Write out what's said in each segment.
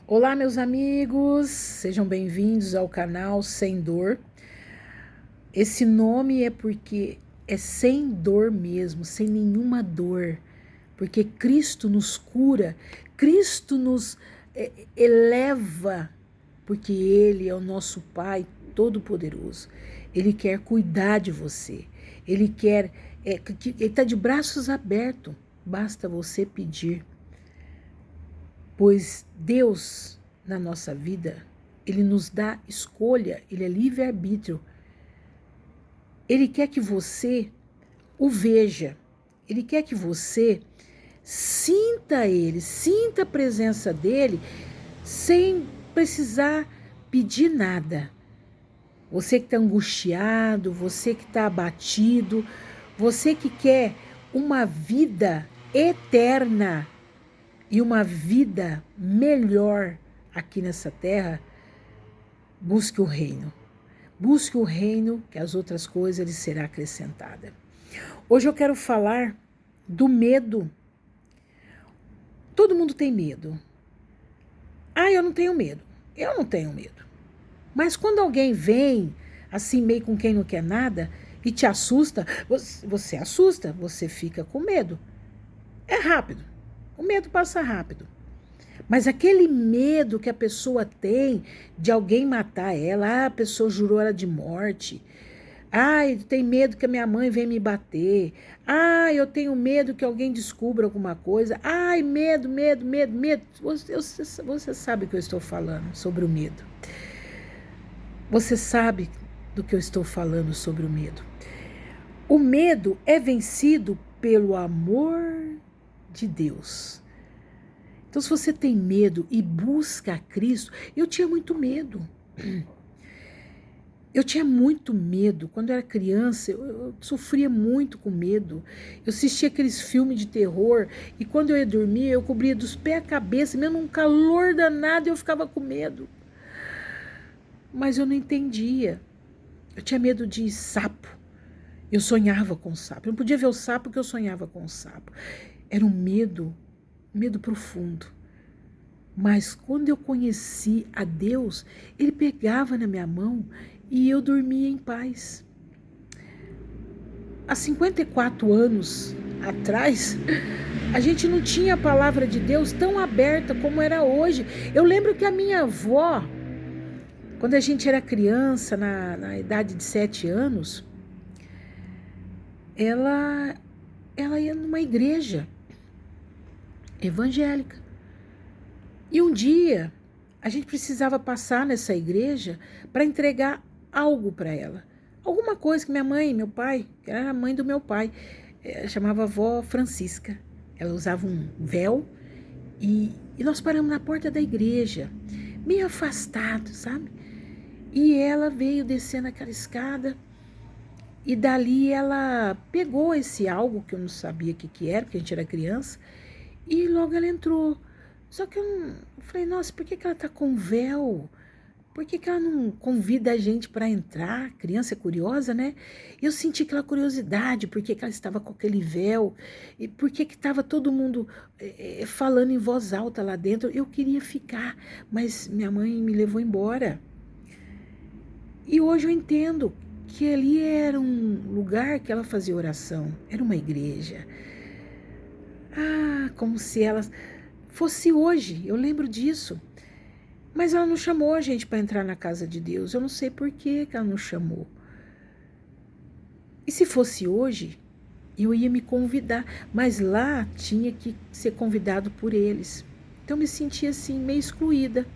Olá, meus amigos, sejam bem-vindos ao canal Sem Dor. Esse nome é porque é sem dor mesmo, sem nenhuma dor, porque Cristo nos cura, Cristo nos eleva, porque Ele é o nosso Pai Todo-Poderoso. Ele quer cuidar de você, Ele quer, Ele está de braços abertos, basta você pedir. Pois Deus, na nossa vida, Ele nos dá escolha, Ele é livre-arbítrio. Ele quer que você o veja, Ele quer que você sinta Ele, sinta a presença dEle, sem precisar pedir nada. Você que está angustiado, você que está abatido, você que quer uma vida eterna, e uma vida melhor aqui nessa terra, busque o reino. Busque o reino, que as outras coisas lhe será acrescentada. Hoje eu quero falar do medo. Todo mundo tem medo. Eu não tenho medo. Eu não tenho medo. Mas quando alguém vem, assim meio com quem não quer nada, e te assusta, você assusta, você fica com medo. É rápido. O medo passa rápido. Mas aquele medo que a pessoa tem de alguém matar ela, a pessoa jurou ela de morte. Tem medo que a minha mãe venha me bater. Eu tenho medo que alguém descubra alguma coisa. Medo. Você sabe o que eu estou falando sobre o medo. Você sabe do que eu estou falando sobre o medo. O medo é vencido pelo amor de Deus. Então, se você tem medo e busca a Cristo, eu tinha muito medo. Eu tinha muito medo. Quando eu era criança, eu sofria muito com medo. Eu assistia aqueles filmes de terror e quando eu ia dormir, eu cobria dos pés à cabeça, mesmo um calor danado, eu ficava com medo. Mas eu não entendia. Eu tinha medo de sapo. Eu sonhava com sapo. Eu não podia ver o sapo porque eu sonhava com o sapo. Era um medo profundo. Mas quando eu conheci a Deus, Ele pegava na minha mão e eu dormia em paz. Há 54 anos atrás, a gente não tinha a palavra de Deus tão aberta como era hoje. Eu lembro que a minha avó, quando a gente era criança, na idade de 7 anos, ela ia numa igreja evangélica. E um dia, a gente precisava passar nessa igreja para entregar algo para ela. Alguma coisa que minha mãe e meu pai, que era a mãe do meu pai, chamava avó Francisca. Ela usava um véu e nós paramos na porta da igreja, meio afastado, sabe? E ela veio descendo aquela escada e dali ela pegou esse algo que eu não sabia o que era, porque a gente era criança, e logo ela entrou. Só que eu falei, nossa, por que ela tá com véu? Por que ela não convida a gente para entrar? Criança é curiosa, né? Eu senti aquela curiosidade, por que ela estava com aquele véu? E por que estava todo mundo falando em voz alta lá dentro? Eu queria ficar, mas minha mãe me levou embora. E hoje eu entendo que ali era um lugar que ela fazia oração, era uma igreja. Como se ela fosse hoje, eu lembro disso. Mas ela não chamou a gente para entrar na casa de Deus. Eu não sei por que ela não chamou. E se fosse hoje, eu ia me convidar. Mas lá tinha que ser convidado por eles. Então eu me sentia assim, meio excluída.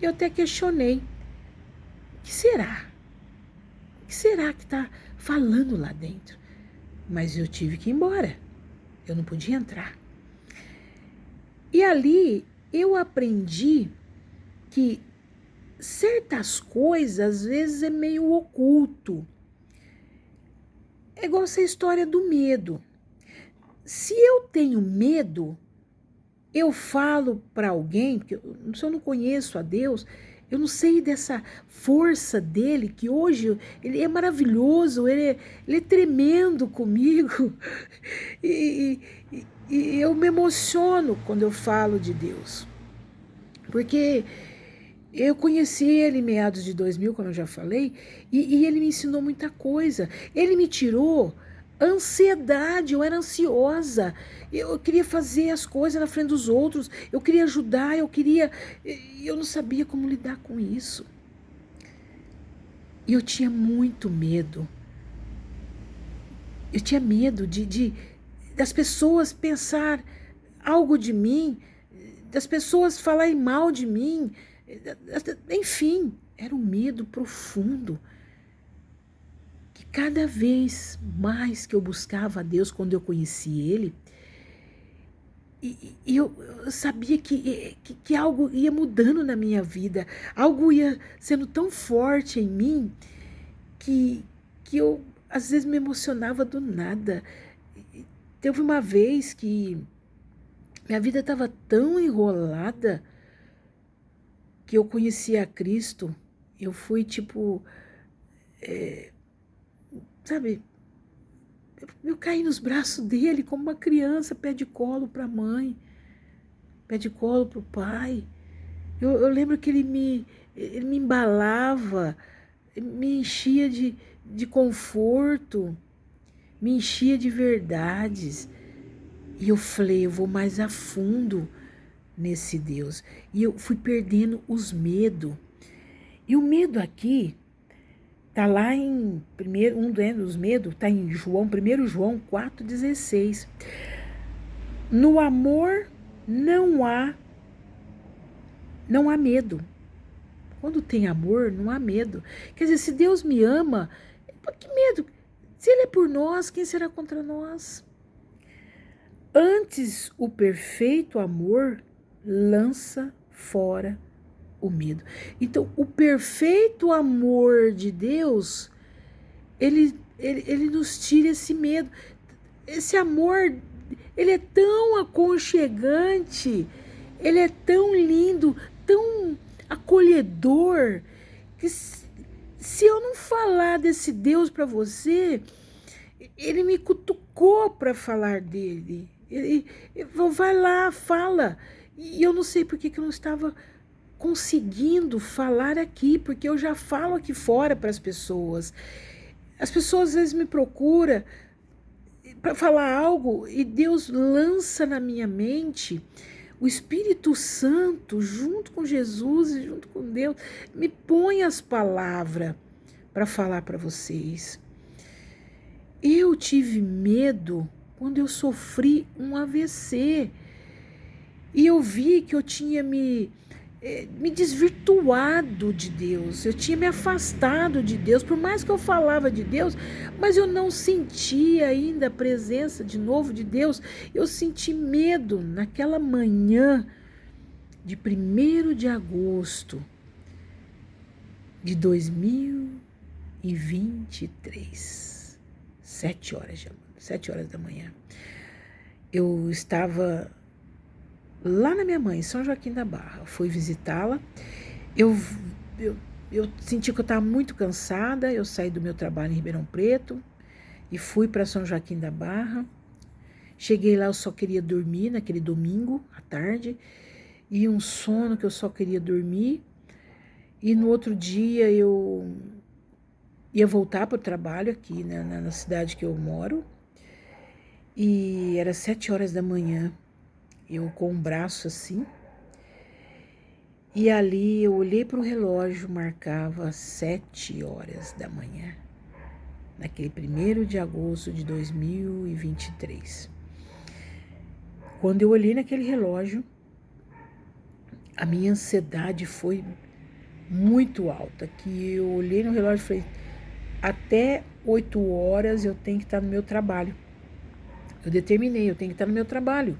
Eu até questionei. O que será? O que será que está falando lá dentro? Mas eu tive que ir embora. Eu não podia entrar. E ali eu aprendi que certas coisas às vezes é meio oculto. É igual essa história do medo. Se eu tenho medo, eu falo para alguém, porque se eu não conheço a Deus, eu não sei dessa força dele, que hoje ele é maravilhoso, ele é tremendo comigo. E eu me emociono quando eu falo de Deus. Porque eu conheci ele em meados de 2000, como eu já falei, e ele me ensinou muita coisa. Ele me tirou ansiedade, eu era ansiosa, eu queria fazer as coisas na frente dos outros, eu queria ajudar, eu não sabia como lidar com isso. E eu tinha muito medo. Eu tinha medo das pessoas pensar algo de mim, das pessoas falarem mal de mim, enfim, era um medo profundo. Que cada vez mais que eu buscava a Deus, quando eu conheci Ele, e eu sabia que algo ia mudando na minha vida, algo ia sendo tão forte em mim, que eu às vezes me emocionava do nada. Teve uma vez que minha vida estava tão enrolada que eu conheci a Cristo. Eu fui tipo, sabe, eu caí nos braços dele como uma criança, pede colo para a mãe, pede colo para o pai. Eu lembro que ele me embalava, me enchia de conforto, me enchia de verdades. E eu falei, eu vou mais a fundo nesse Deus. E eu fui perdendo os medos. E o medo aqui está lá em primeiro, um dos medos está em João, 1 João 4,16. No amor não há medo. Quando tem amor, não há medo. Quer dizer, se Deus me ama, que medo? Se Ele é por nós, quem será contra nós? Antes, o perfeito amor lança fora o medo. Então, o perfeito amor de Deus, ele nos tira esse medo. Esse amor, ele é tão aconchegante, ele é tão lindo, tão acolhedor, que se eu não falar desse Deus para você, ele me cutucou para falar dele. Ele falou, vai lá, fala. E eu não sei por que eu não estava conseguindo falar aqui, porque eu já falo aqui fora para as pessoas. As pessoas às vezes me procuram para falar algo e Deus lança na minha mente, o Espírito Santo, junto com Jesus e junto com Deus, me põe as palavras para falar para vocês. Eu tive medo quando eu sofri um AVC e eu vi que eu tinha me desvirtuado de Deus, eu tinha me afastado de Deus, por mais que eu falava de Deus, mas eu não sentia ainda a presença de novo de Deus. Eu senti medo naquela manhã de 1º de agosto de 2023, 7 horas da manhã. Eu estava lá na minha mãe, São Joaquim da Barra, fui visitá-la. Eu senti que eu estava muito cansada. Eu saí do meu trabalho em Ribeirão Preto e fui para São Joaquim da Barra. Cheguei lá, eu só queria dormir naquele domingo à tarde, e um sono que eu só queria dormir. E no outro dia eu ia voltar para o trabalho aqui, né, na cidade que eu moro, e era 7 horas da manhã. Eu com o braço assim, e ali eu olhei para o relógio, marcava 7 horas da manhã, naquele 1º de agosto de 2023. Quando eu olhei naquele relógio, a minha ansiedade foi muito alta, que eu olhei no relógio e falei, até 8 horas eu tenho que estar no meu trabalho. Eu determinei, eu tenho que estar no meu trabalho.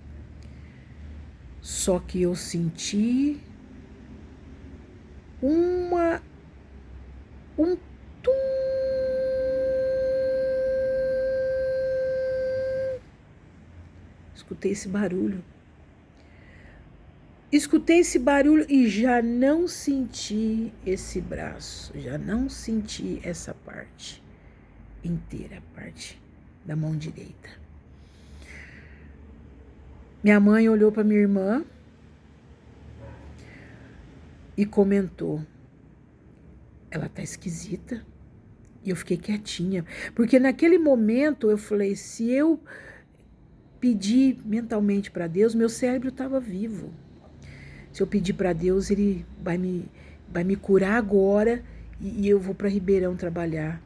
Só que eu senti um tum. Escutei esse barulho. E já não senti esse braço, já não senti essa parte inteira, a parte da mão direita. Minha mãe olhou para minha irmã, e comentou: ela tá esquisita. E eu fiquei quietinha, porque naquele momento eu falei, se eu pedir mentalmente para Deus, meu cérebro estava vivo. Se eu pedir para Deus, Ele vai me curar agora e eu vou para Ribeirão trabalhar.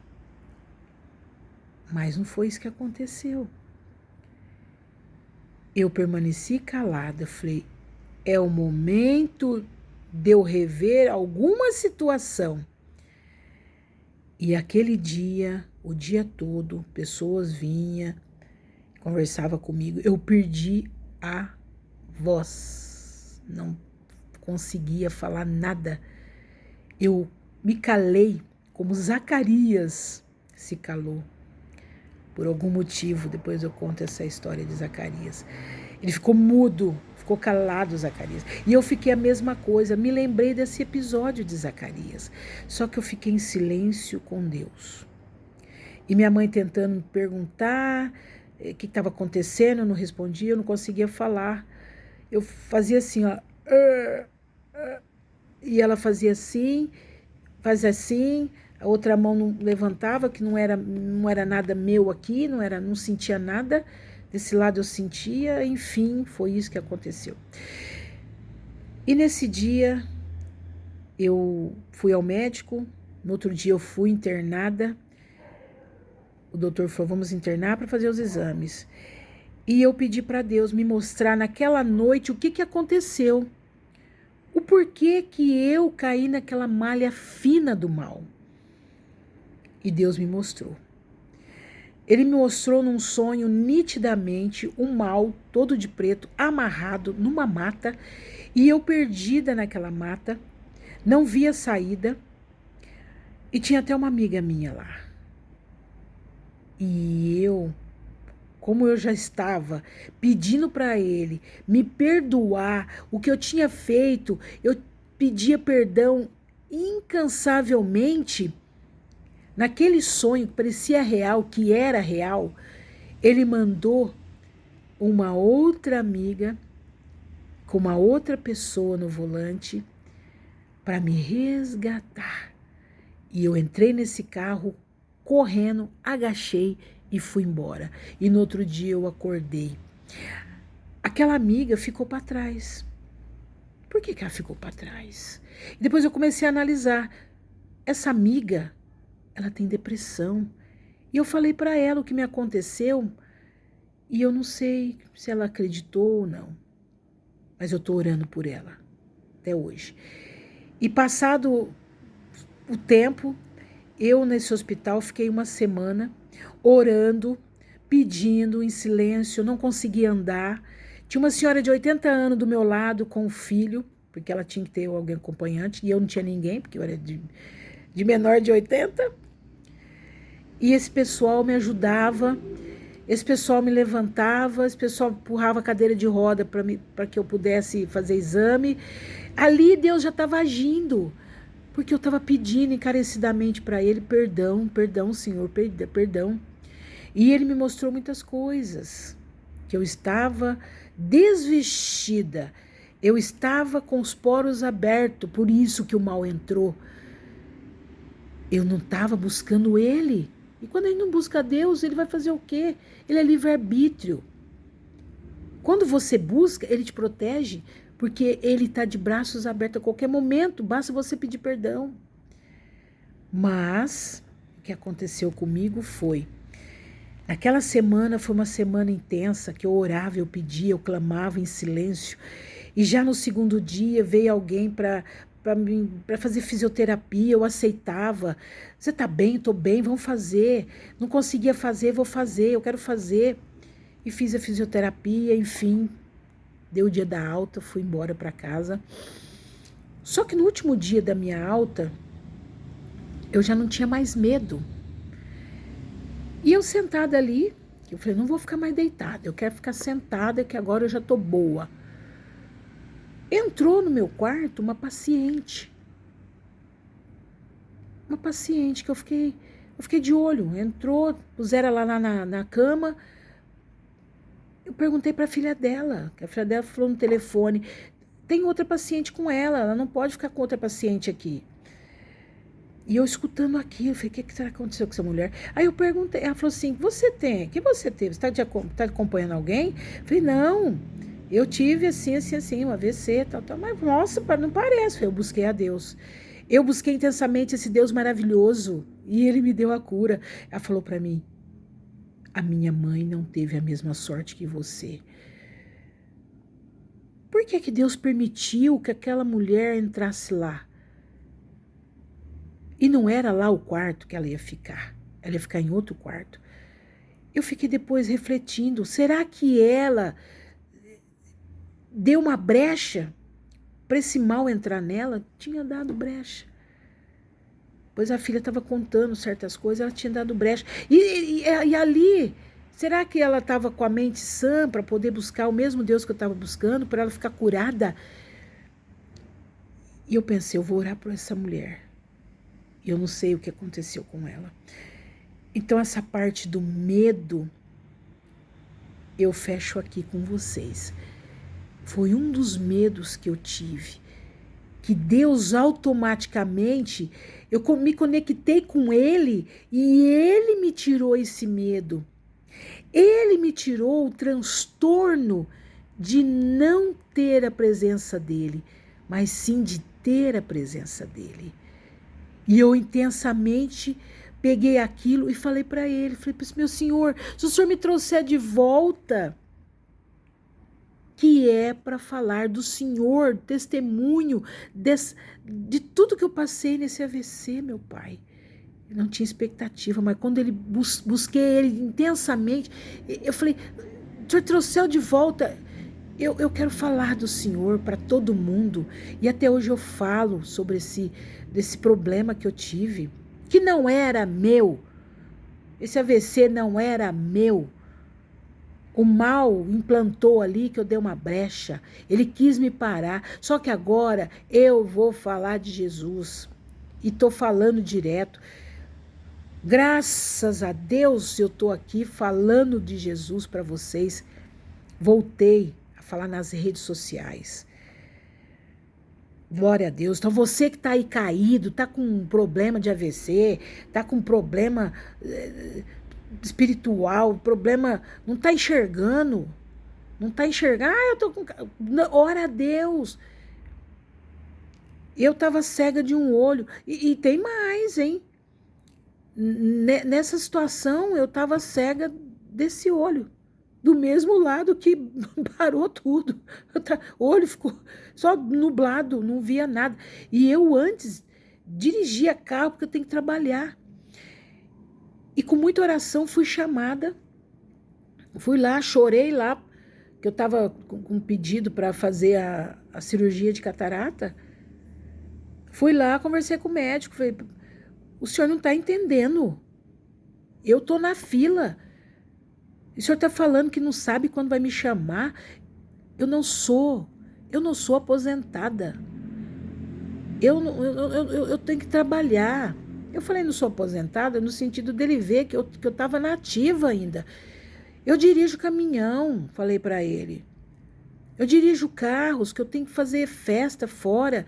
Mas não foi isso que aconteceu. Eu permaneci calada, falei, é o momento de eu rever alguma situação. E aquele dia, o dia todo, pessoas vinham, conversavam comigo, eu perdi a voz, não conseguia falar nada. Eu me calei, como Zacarias se calou. Por algum motivo, depois eu conto essa história de Zacarias. Ele ficou mudo, ficou calado, Zacarias. E eu fiquei a mesma coisa, me lembrei desse episódio de Zacarias. Só que eu fiquei em silêncio com Deus. E minha mãe tentando me perguntar o que estava acontecendo, eu não respondia, eu não conseguia falar. Eu fazia assim, ó. E ela fazia assim, a outra mão não levantava, que não era nada meu aqui, não sentia nada. Desse lado eu sentia, enfim, foi isso que aconteceu. E nesse dia eu fui ao médico, no outro dia eu fui internada. O doutor falou, vamos internar para fazer os exames. E eu pedi para Deus me mostrar naquela noite o que aconteceu. O porquê que eu caí naquela malha fina do mal. E Deus me mostrou. Ele me mostrou num sonho nitidamente um mal todo de preto, amarrado numa mata, e eu perdida naquela mata, não via saída, e tinha até uma amiga minha lá. E eu, como eu já estava pedindo para ele me perdoar o que eu tinha feito, eu pedia perdão incansavelmente. Naquele sonho que parecia real, que era real, ele mandou uma outra amiga com uma outra pessoa no volante para me resgatar. E eu entrei nesse carro correndo, agachei e fui embora. E no outro dia eu acordei. Aquela amiga ficou para trás. Por que ela ficou para trás? E depois eu comecei a analisar. Essa amiga, ela tem depressão. E eu falei para ela o que me aconteceu e eu não sei se ela acreditou ou não. Mas eu estou orando por ela até hoje. E passado o tempo, eu nesse hospital fiquei uma semana orando, pedindo em silêncio, não conseguia andar. Tinha uma senhora de 80 anos do meu lado com um filho, porque ela tinha que ter alguém acompanhante, e eu não tinha ninguém, porque eu era de menor de 80. E esse pessoal me ajudava, esse pessoal me levantava, esse pessoal empurrava a cadeira de roda para que eu pudesse fazer exame. Ali Deus já estava agindo, porque eu estava pedindo encarecidamente para ele perdão, Senhor, perdão. E ele me mostrou muitas coisas, que eu estava desvestida, eu estava com os poros abertos, por isso que o mal entrou. Eu não estava buscando ele. E quando ele não busca Deus, ele vai fazer o quê? Ele é livre-arbítrio. Quando você busca, ele te protege, porque ele está de braços abertos a qualquer momento, basta você pedir perdão. Mas o que aconteceu comigo foi, naquela semana foi uma semana intensa, que eu orava, eu pedia, eu clamava em silêncio, e já no segundo dia veio alguém para fazer fisioterapia, eu aceitava. Você tá bem? Tô bem, vamos fazer. Não conseguia fazer, vou fazer, eu quero fazer. E fiz a fisioterapia, enfim, deu o dia da alta, fui embora para casa. Só que no último dia da minha alta, eu já não tinha mais medo. E eu sentada ali, eu falei, não vou ficar mais deitada, eu quero ficar sentada, que agora eu já tô boa. Entrou no meu quarto uma paciente. Uma paciente que eu fiquei de olho. Entrou, puseram ela lá na cama. Eu perguntei para a filha dela, que a filha dela falou no telefone, tem outra paciente com ela não pode ficar com outra paciente aqui. E eu escutando aquilo, eu falei, o que será que aconteceu com essa mulher? Aí eu perguntei, ela falou assim, você tem? O que você teve? Você tá acompanhando alguém? Eu falei, não, eu tive assim, um AVC, tal. Mas, nossa, não parece. Eu busquei a Deus. Eu busquei intensamente esse Deus maravilhoso e Ele me deu a cura. Ela falou para mim, a minha mãe não teve a mesma sorte que você. Por que que Deus permitiu que aquela mulher entrasse lá? E não era lá o quarto que ela ia ficar em outro quarto. Eu fiquei depois refletindo, será que ela deu uma brecha para esse mal entrar nela? Tinha dado brecha. Pois a filha estava contando certas coisas, ela tinha dado brecha. E ali, será que ela estava com a mente sã para poder buscar o mesmo Deus que eu estava buscando, para ela ficar curada? E eu pensei, eu vou orar por essa mulher. E eu não sei o que aconteceu com ela. Então, essa parte do medo, eu fecho aqui com vocês. Foi um dos medos que eu tive. Que Deus automaticamente, eu me conectei com Ele e Ele me tirou esse medo. Ele me tirou o transtorno de não ter a presença dEle, mas sim de ter a presença dEle. E eu intensamente peguei aquilo e falei para ele, falei, meu Senhor, se o Senhor me trouxer de volta, que é para falar do Senhor, testemunho de tudo que eu passei nesse AVC, meu Pai. Eu não tinha expectativa, mas quando ele busquei ele intensamente, eu falei, o Senhor trouxer de volta, eu quero falar do Senhor para todo mundo. E até hoje eu falo sobre desse problema que eu tive, que não era meu. Esse AVC não era meu. O mal implantou ali que eu dei uma brecha. Ele quis me parar. Só que agora eu vou falar de Jesus. E estou falando direto. Graças a Deus eu estou aqui falando de Jesus para vocês. Voltei a falar nas redes sociais. Glória a Deus. Então você que está aí caído, está com um problema de AVC, está com um problema espiritual, problema, não está enxergando, não está enxergando, eu tô com... Ora a Deus. Eu estava cega de um olho, e tem mais, hein? Nessa situação eu estava cega desse olho, do mesmo lado que parou tudo. O olho ficou só nublado, não via nada. E eu antes dirigia carro porque eu tenho que trabalhar. E com muita oração fui chamada. Fui lá, chorei lá, que eu estava com um pedido para fazer a cirurgia de catarata. Fui lá, conversei com o médico, falei, o senhor não está entendendo. Eu estou na fila. O senhor está falando que não sabe quando vai me chamar. Eu não sou aposentada. Eu tenho que trabalhar. Eu falei, não sou aposentada, no sentido dele ver que eu estava nativa ainda. Eu dirijo caminhão, falei para ele. Eu dirijo carros, que eu tenho que fazer festa fora.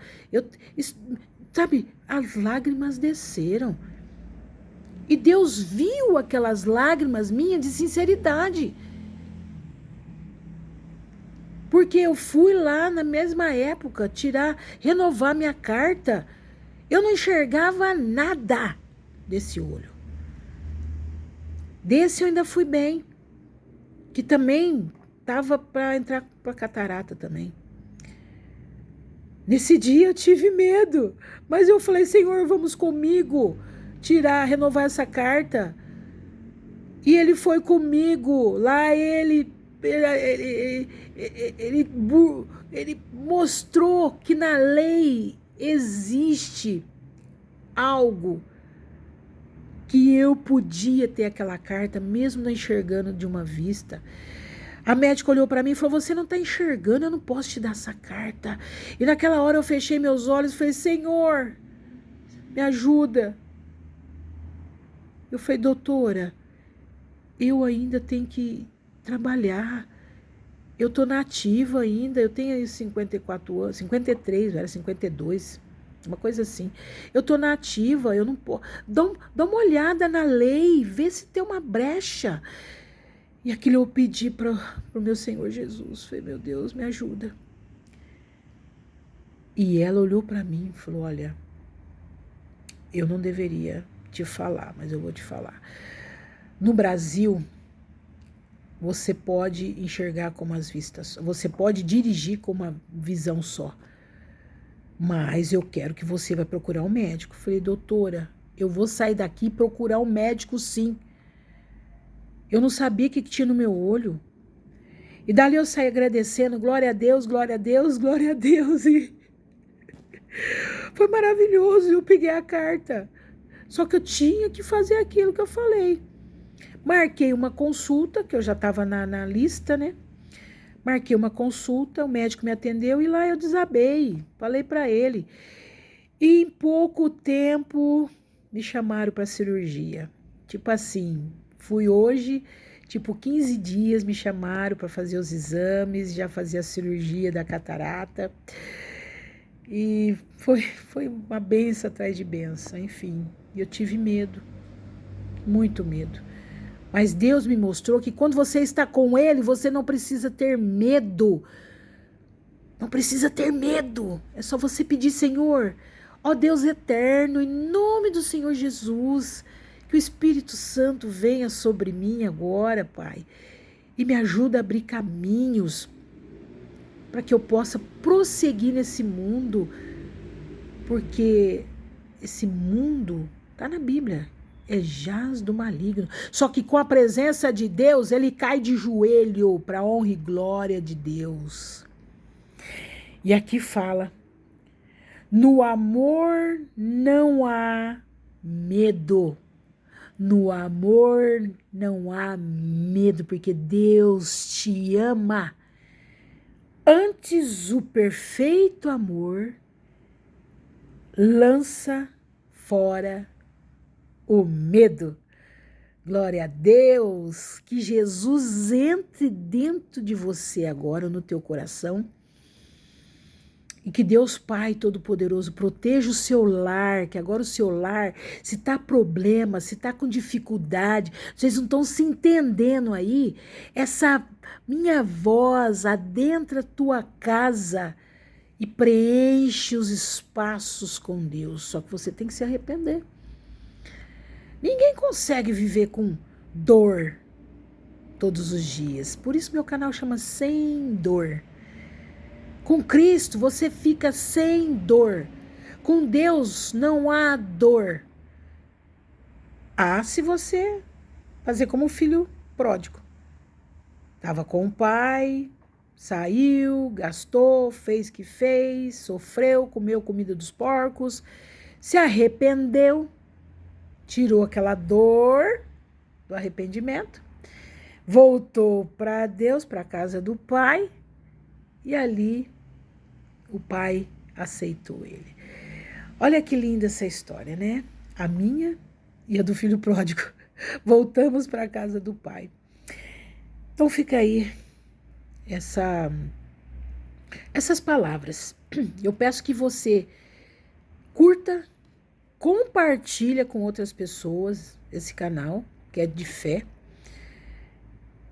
Sabe, as lágrimas desceram. E Deus viu aquelas lágrimas minhas de sinceridade. Porque eu fui lá na mesma época renovar minha carta. Eu não enxergava nada desse olho. Desse eu ainda fui bem. Que também estava para entrar para catarata também. Nesse dia eu tive medo, mas eu falei, Senhor, vamos comigo renovar essa carta. E ele foi comigo, lá ele mostrou que na lei existe algo que eu podia ter aquela carta, mesmo não enxergando de uma vista. A médica olhou para mim e falou, você não está enxergando, eu não posso te dar essa carta. E naquela hora eu fechei meus olhos e falei, Senhor, me ajuda. Eu falei, doutora, eu ainda tenho que trabalhar. Eu tô na ativa ainda, eu tenho aí 54 anos, 53, era 52, uma coisa assim. Eu tô na ativa, eu não posso. Dá uma olhada na lei, vê se tem uma brecha. E aquilo eu pedi para o meu Senhor Jesus. Falei, meu Deus, me ajuda. E ela olhou para mim e falou, olha, eu não deveria te falar, mas eu vou te falar. No Brasil, você pode enxergar com as vistas, você pode dirigir com uma visão só. Mas eu quero que você vá procurar um médico. Falei, doutora, eu vou sair daqui e procurar um médico sim. Eu não sabia o que tinha no meu olho. E dali eu saí agradecendo, glória a Deus, glória a Deus, glória a Deus. E foi maravilhoso, eu peguei a carta. Só que eu tinha que fazer aquilo que eu falei. Marquei uma consulta, que eu já estava na lista, né? Marquei uma consulta, o médico me atendeu e lá eu desabei. Falei para ele. E em pouco tempo me chamaram para cirurgia. Tipo assim, fui hoje, tipo 15 dias me chamaram para fazer os exames, já fazia a cirurgia da catarata. E foi uma benção atrás de benção, enfim. Eu tive medo, muito medo. Mas Deus me mostrou que quando você está com Ele, você não precisa ter medo. Não precisa ter medo. É só você pedir, Senhor, ó Deus eterno, em nome do Senhor Jesus, que o Espírito Santo venha sobre mim agora, Pai, e me ajuda a abrir caminhos para que eu possa prosseguir nesse mundo, porque esse mundo está na Bíblia. É jaz do maligno. Só que com a presença de Deus, ele cai de joelho para a honra e glória de Deus. E aqui fala, no amor não há medo. No amor não há medo, porque Deus te ama. Antes o perfeito amor lança fora o medo. Glória a Deus, que Jesus entre dentro de você agora, no teu coração, e que Deus Pai Todo-Poderoso proteja o seu lar, que agora o seu lar, se está problema, se está com dificuldade, vocês não estão se entendendo aí, essa minha voz adentra a tua casa e preenche os espaços com Deus, só que você tem que se arrepender. Ninguém consegue viver com dor todos os dias. Por isso meu canal chama Sem Dor. Com Cristo você fica sem dor. Com Deus não há dor. Se você fazer como o filho pródigo. Estava com o pai, saiu, gastou, fez o que fez, sofreu, comeu comida dos porcos, se arrependeu, tirou aquela dor do arrependimento, voltou para Deus, para a casa do pai, e ali o pai aceitou ele. Olha que linda essa história, né? A minha e a do filho pródigo. Voltamos para a casa do pai. Então fica aí essas palavras. Eu peço que você curta, compartilha com outras pessoas esse canal, que é de fé,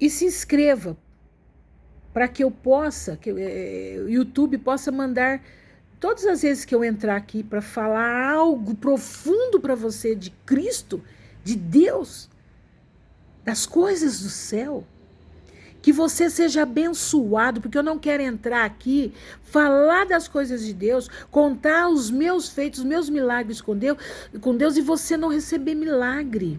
e se inscreva para que eu possa, que o YouTube possa mandar todas as vezes que eu entrar aqui para falar algo profundo para você de Cristo, de Deus, das coisas do céu, que você seja abençoado, porque eu não quero entrar aqui, falar das coisas de Deus, contar os meus feitos, os meus milagres com Deus e você não receber milagre.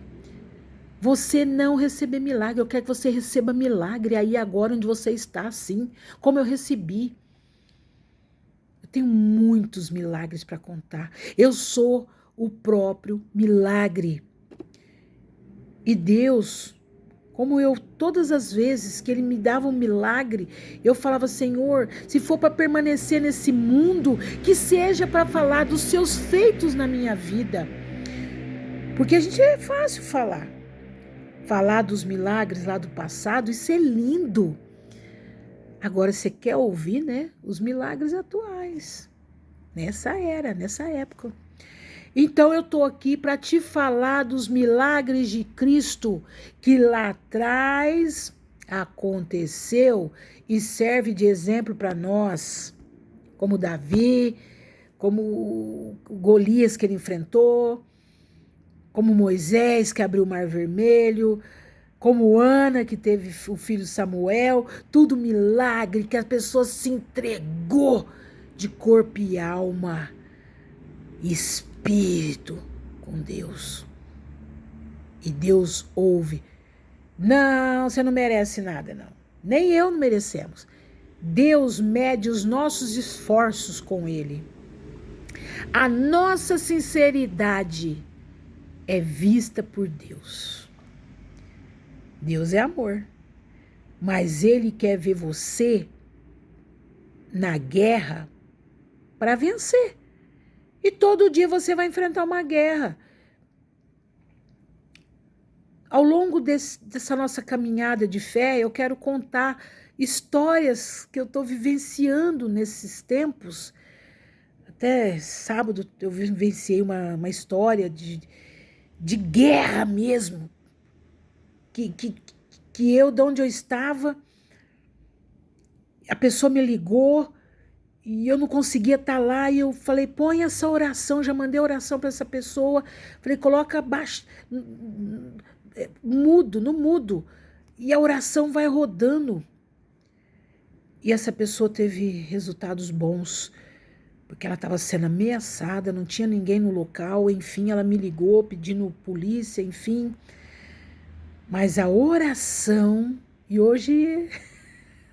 Você não receber milagre. Eu quero que você receba milagre aí agora onde você está, assim, como eu recebi. Eu tenho muitos milagres para contar. Eu sou o próprio milagre. E Deus, como eu, todas as vezes que Ele me dava um milagre, eu falava, Senhor, se for para permanecer nesse mundo, que seja para falar dos seus feitos na minha vida. Porque a gente é fácil falar dos milagres lá do passado, isso é lindo. Agora você quer ouvir, né, os milagres atuais, nessa época. Então eu tô aqui para te falar dos milagres de Cristo que lá atrás aconteceu e serve de exemplo para nós, como Davi, como Golias que ele enfrentou, como Moisés que abriu o Mar Vermelho, como Ana que teve o filho Samuel, tudo milagre que a pessoa se entregou de corpo e alma e espírito com Deus. E Deus ouve. Não, você não merece nada, não. Nem eu não merecemos. Deus mede os nossos esforços com Ele. A nossa sinceridade é vista por Deus. Deus é amor, mas Ele quer ver você na guerra para vencer. E todo dia você vai enfrentar uma guerra. Ao longo dessa nossa caminhada de fé, eu quero contar histórias que eu estou vivenciando nesses tempos. Até sábado eu vivenciei uma história de guerra mesmo. Que eu, de onde eu estava, a pessoa me ligou e eu não conseguia estar lá. E eu falei, põe essa oração. Já mandei oração para essa pessoa. Falei, coloca abaixo, mudo, no mudo. E a oração vai rodando. E essa pessoa teve resultados bons, porque ela estava sendo ameaçada, não tinha ninguém no local, enfim, ela me ligou pedindo polícia, enfim. Mas a oração, e hoje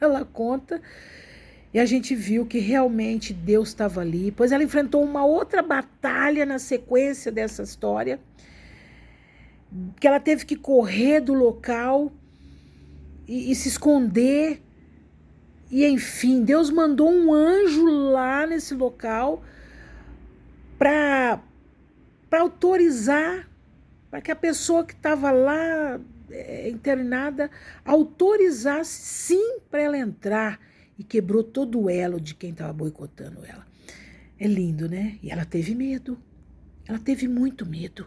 ela conta, e a gente viu que realmente Deus estava ali. Pois ela enfrentou uma outra batalha na sequência dessa história, que ela teve que correr do local e se esconder. E enfim, Deus mandou um anjo lá nesse local para autorizar, para que a pessoa que estava lá internada autorizasse sim para ela entrar, e quebrou todo o elo de quem estava boicotando ela. É lindo, né? E ela teve medo, ela teve muito medo.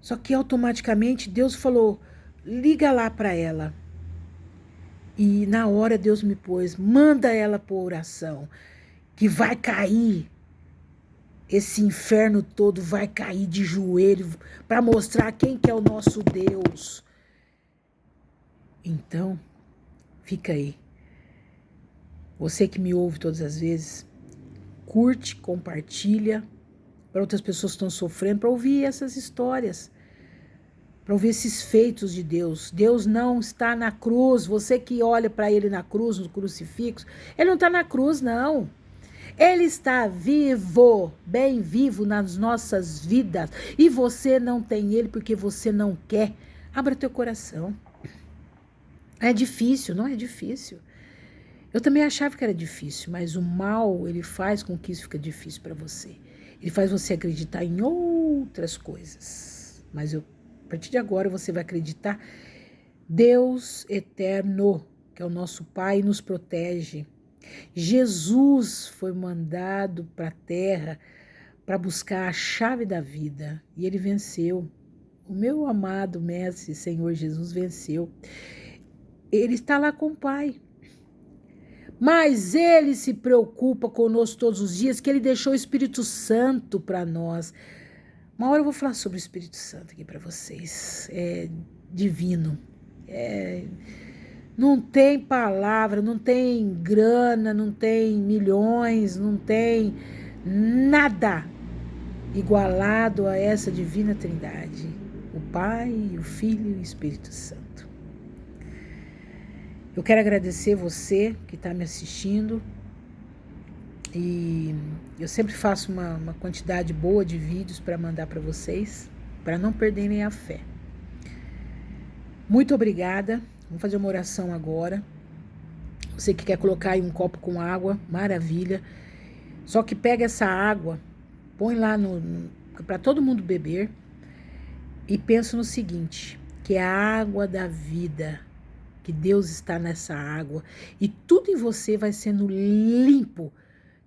Só que automaticamente Deus falou, liga lá para ela. E na hora Deus me pôs, manda ela por oração, que vai cair, esse inferno todo vai cair de joelho para mostrar quem que é o nosso Deus. Então, fica aí. Você que me ouve todas as vezes, curte, compartilha para outras pessoas que estão sofrendo, para ouvir essas histórias, para ouvir esses feitos de Deus. Deus não está na cruz. Você que olha para Ele na cruz, no crucifixo, Ele não está na cruz, não. Ele está vivo, bem vivo nas nossas vidas. E você não tem Ele porque você não quer. Abra teu coração. É difícil, não é difícil. Eu também achava que era difícil, mas o mal, ele faz com que isso fique difícil para você. Ele faz você acreditar em outras coisas. Mas a partir de agora você vai acreditar. Deus eterno, que é o nosso Pai, nos protege. Jesus foi mandado para a terra para buscar a chave da vida. E ele venceu. O meu amado Mestre, Senhor Jesus, venceu. Ele está lá com o Pai. Mas Ele se preocupa conosco todos os dias, que Ele deixou o Espírito Santo para nós. Uma hora eu vou falar sobre o Espírito Santo aqui para vocês. É divino. Não tem palavra, não tem grana, não tem milhões, não tem nada igualado a essa divina Trindade. O Pai, o Filho e o Espírito Santo. Eu quero agradecer você que está me assistindo, e eu sempre faço uma quantidade boa de vídeos para mandar para vocês, para não perderem a fé. Muito obrigada. Vamos fazer uma oração agora. Você que quer colocar aí um copo com água, maravilha. Só que pega essa água, põe lá para todo mundo beber, e pensa no seguinte, que é a água da vida que Deus está nessa água e tudo em você vai sendo limpo.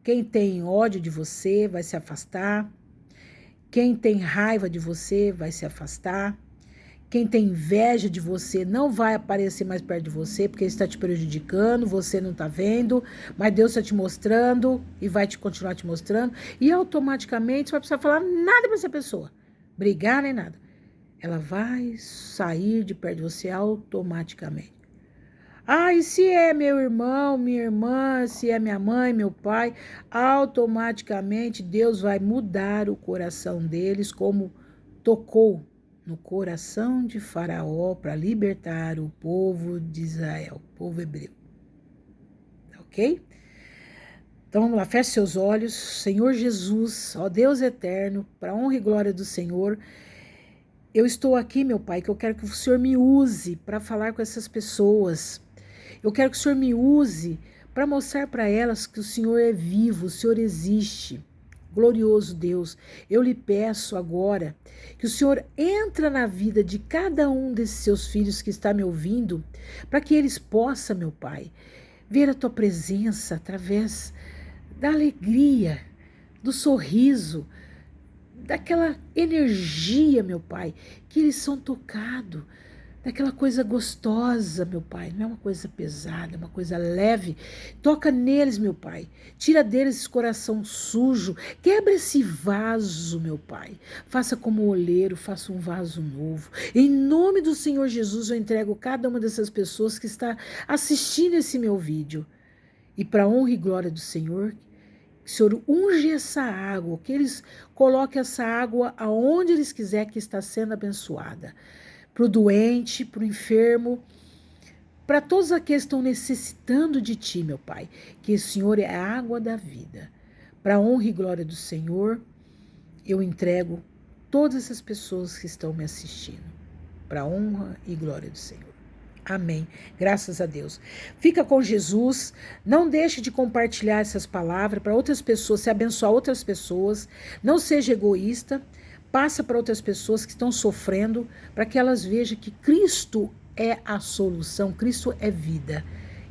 Quem tem ódio de você vai se afastar. Quem tem raiva de você vai se afastar. Quem tem inveja de você não vai aparecer mais perto de você, porque ele está te prejudicando, você não está vendo, mas Deus está te mostrando e vai continuar te mostrando. E automaticamente você vai precisar falar nada para essa pessoa, brigar nem nada. Ela vai sair de perto de você automaticamente. Ah, e se é meu irmão, minha irmã, se é minha mãe, meu pai, automaticamente Deus vai mudar o coração deles, como tocou no coração de Faraó para libertar o povo de Israel, o povo hebreu. Ok? Então vamos lá, feche seus olhos. Senhor Jesus, ó Deus eterno, para a honra e glória do Senhor, eu estou aqui, meu Pai, que eu quero que o Senhor me use para falar com essas pessoas. Eu quero que o Senhor me use para mostrar para elas que o Senhor é vivo, o Senhor existe. Glorioso Deus, eu lhe peço agora que o Senhor entra na vida de cada um desses seus filhos que está me ouvindo, para que eles possam, meu Pai, ver a tua presença através da alegria, do sorriso, daquela energia, meu Pai, que eles são tocados, daquela coisa gostosa, meu Pai, não é uma coisa pesada, é uma coisa leve. Toca neles, meu Pai, tira deles esse coração sujo, quebra esse vaso, meu Pai, faça como o oleiro, faça um vaso novo. Em nome do Senhor Jesus, eu entrego cada uma dessas pessoas que está assistindo esse meu vídeo. E para a honra e glória do Senhor, que o Senhor unge essa água, que eles coloquem essa água aonde eles quiserem que está sendo abençoada. Para o doente, para o enfermo, para todos aqueles que estão necessitando de Ti, meu Pai, que o Senhor é a água da vida. Para a honra e glória do Senhor, eu entrego todas essas pessoas que estão me assistindo. Para a honra e glória do Senhor. Amém. Graças a Deus. Fica com Jesus. Não deixe de compartilhar essas palavras para outras pessoas, se abençoar outras pessoas. Não seja egoísta. Passa para outras pessoas que estão sofrendo, para que elas vejam que Cristo é a solução, Cristo é vida.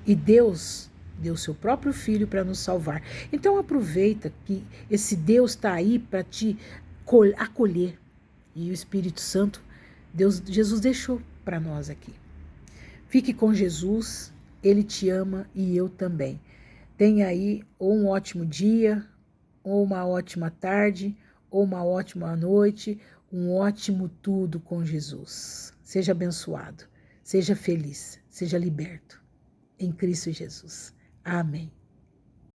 E Deus deu seu próprio Filho para nos salvar. Então aproveita que esse Deus está aí para te acolher. E o Espírito Santo, Jesus deixou para nós aqui. Fique com Jesus, Ele te ama e eu também. Tenha aí ou um ótimo dia, ou uma ótima tarde, ou uma ótima noite, um ótimo tudo com Jesus. Seja abençoado, seja feliz, seja liberto. Em Cristo Jesus. Amém.